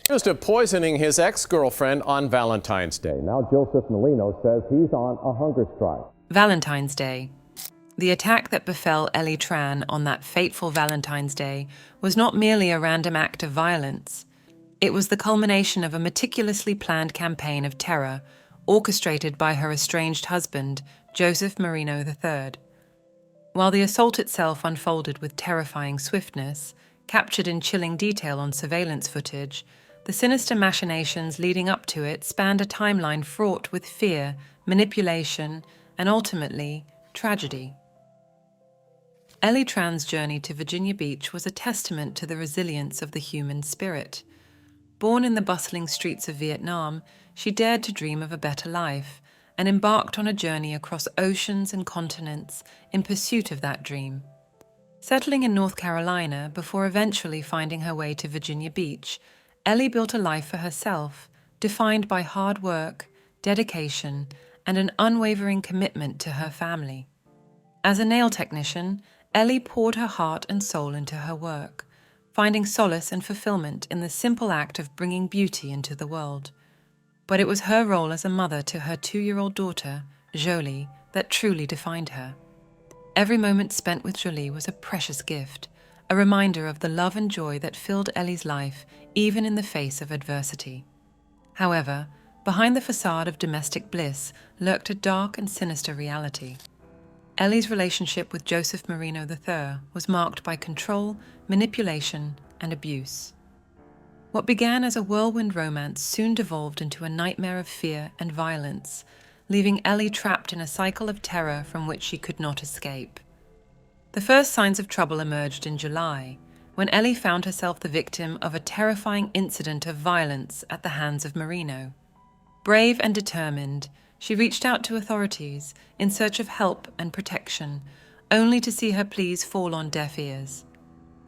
Accused of poisoning his ex-girlfriend on Valentine's Day. Now Joseph Molino says he's on a hunger strike. Valentine's Day. The attack that befell Ellie Tran on that fateful Valentine's Day was not merely a random act of violence. It was the culmination of a meticulously planned campaign of terror orchestrated by her estranged husband, Joseph Marino III. While the assault itself unfolded with terrifying swiftness, captured in chilling detail on surveillance footage, the sinister machinations leading up to it spanned a timeline fraught with fear, manipulation, and ultimately, tragedy. Ellie Tran's journey to Virginia Beach was a testament to the resilience of the human spirit. Born in the bustling streets of Vietnam, she dared to dream of a better life and embarked on a journey across oceans and continents in pursuit of that dream. Settling in North Carolina before eventually finding her way to Virginia Beach, Ellie built a life for herself, defined by hard work, dedication, and an unwavering commitment to her family. As a nail technician, Ellie poured her heart and soul into her work, finding solace and fulfillment in the simple act of bringing beauty into the world. But it was her role as a mother to her 2-year-old daughter, Jolie, that truly defined her. Every moment spent with Jolie was a precious gift, a reminder of the love and joy that filled Ellie's life even in the face of adversity. However, behind the facade of domestic bliss lurked a dark and sinister reality. Ellie's relationship with Joseph Marino III was marked by control, manipulation, and abuse. What began as a whirlwind romance soon devolved into a nightmare of fear and violence, leaving Ellie trapped in a cycle of terror from which she could not escape. The first signs of trouble emerged in July, when Ellie found herself the victim of a terrifying incident of violence at the hands of Marino. Brave and determined, she reached out to authorities in search of help and protection, only to see her pleas fall on deaf ears.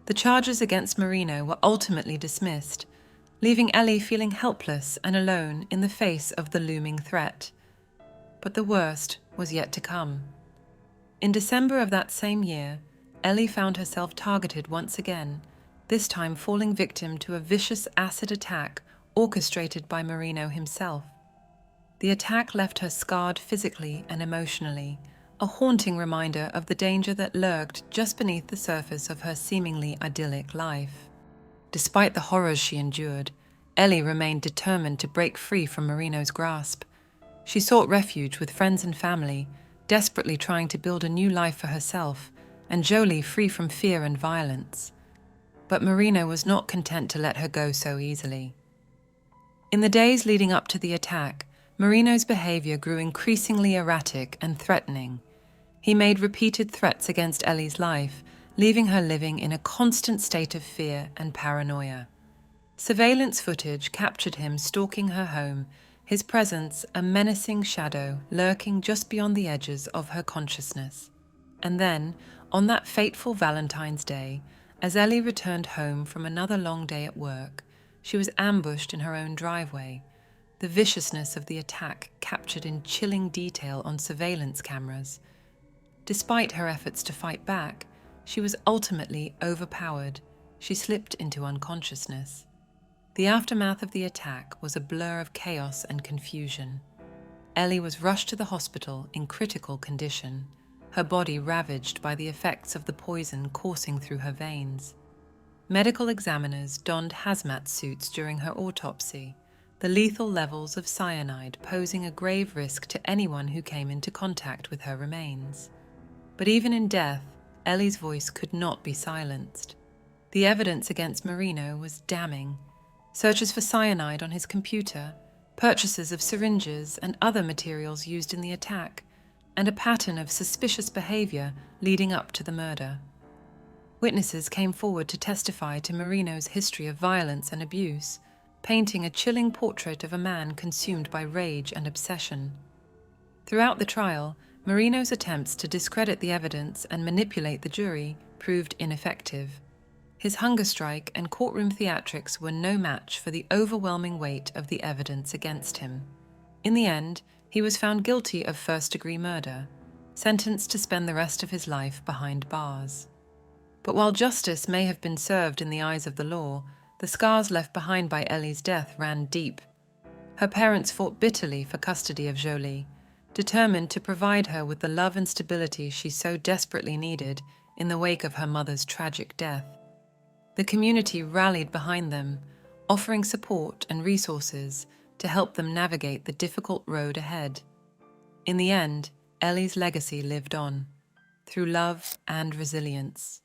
The charges against Marino were ultimately dismissed, leaving Ellie feeling helpless and alone in the face of the looming threat. But the worst was yet to come. In December of that same year, Ellie found herself targeted once again, this time falling victim to a vicious acid attack orchestrated by Marino himself. The attack left her scarred physically and emotionally, a haunting reminder of the danger that lurked just beneath the surface of her seemingly idyllic life. Despite the horrors she endured, Ellie remained determined to break free from Marino's grasp. She sought refuge with friends and family, desperately trying to build a new life for herself, and Jolie free from fear and violence. But Marino was not content to let her go so easily. In the days leading up to the attack, Marino's behavior grew increasingly erratic and threatening. He made repeated threats against Ellie's life, leaving her living in a constant state of fear and paranoia. Surveillance footage captured him stalking her home, his presence a menacing shadow lurking just beyond the edges of her consciousness. And then, on that fateful Valentine's Day, as Ellie returned home from another long day at work, she was ambushed in her own driveway, the viciousness of the attack captured in chilling detail on surveillance cameras. Despite her efforts to fight back, she was ultimately overpowered. She slipped into unconsciousness. The aftermath of the attack was a blur of chaos and confusion. Ellie was rushed to the hospital in critical condition, her body ravaged by the effects of the poison coursing through her veins. Medical examiners donned hazmat suits during her autopsy, the lethal levels of cyanide posing a grave risk to anyone who came into contact with her remains. But even in death, Ellie's voice could not be silenced. The evidence against Marino was damning. Searches for cyanide on his computer, purchases of syringes and other materials used in the attack, and a pattern of suspicious behavior leading up to the murder. Witnesses came forward to testify to Marino's history of violence and abuse, painting a chilling portrait of a man consumed by rage and obsession. Throughout the trial, Marino's attempts to discredit the evidence and manipulate the jury proved ineffective. His hunger strike and courtroom theatrics were no match for the overwhelming weight of the evidence against him. In the end, he was found guilty of first-degree murder, sentenced to spend the rest of his life behind bars. But while justice may have been served in the eyes of the law, the The scars left behind by Ellie's death ran deep. Her parents fought bitterly for custody of Jolie, determined to provide her with the love and stability she so desperately needed in the wake of her mother's tragic death. The community rallied behind them, offering support and resources to help them navigate the difficult road ahead. In the end, Ellie's legacy lived on, through love and resilience.